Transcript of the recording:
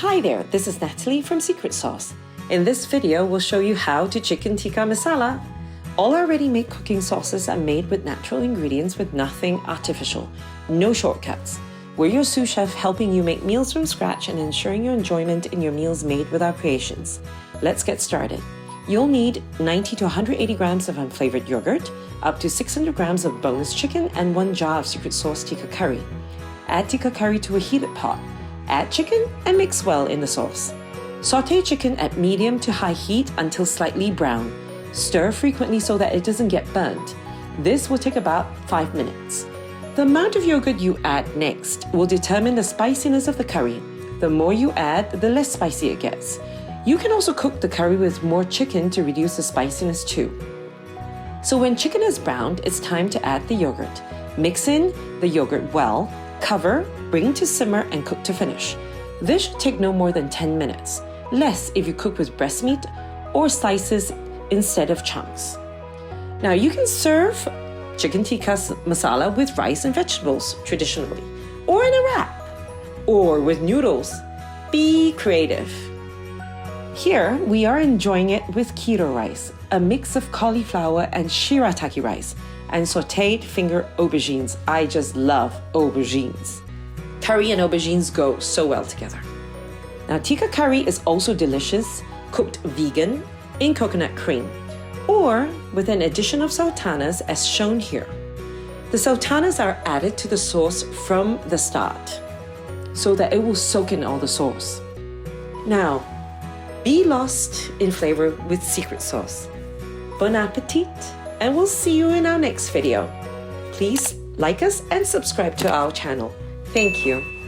Hi there, this is Natalie from SecretSauce. In this video, we'll show you how to Chicken Tikka Masala. All our ready-made cooking sauces are made with natural ingredients with nothing artificial, no shortcuts. We're your sous chef helping you make meals from scratch and ensuring your enjoyment in your meals made with our creations. Let's get started. You'll need 90 to 180 grams of unflavored yogurt, up to 600 grams of boneless chicken, and 1 jar of SecretSauce tikka curry. Add tikka curry to a heated pot. Add chicken and mix well in the sauce. Sauté chicken at medium to high heat until slightly brown. Stir frequently so that it doesn't get burnt. This will take about 5 minutes. The amount of yogurt you add next will determine the spiciness of the curry. The more you add, the less spicy it gets. You can also cook the curry with more chicken to reduce the spiciness too. So when chicken is browned, it's time to add the yogurt. Mix in the yogurt well, cover, bring to simmer and cook to finish. This should take no more than 10 minutes, less if you cook with breast meat or slices instead of chunks. Now you can serve chicken tikka masala with rice and vegetables traditionally, or in a wrap, or with noodles. Be creative. Here we are enjoying it with keto rice, a mix of cauliflower and shirataki rice, and sautéed finger aubergines. I just love aubergines. Curry and aubergines go so well together. Now tikka curry is also delicious, cooked vegan in coconut cream, or with an addition of sultanas as shown here. The sultanas are added to the sauce from the start so that it will soak in all the sauce. Now, be lost in flavor with SecretSauce. Bon appetit, and we'll see you in our next video. Please like us and subscribe to our channel. Thank you.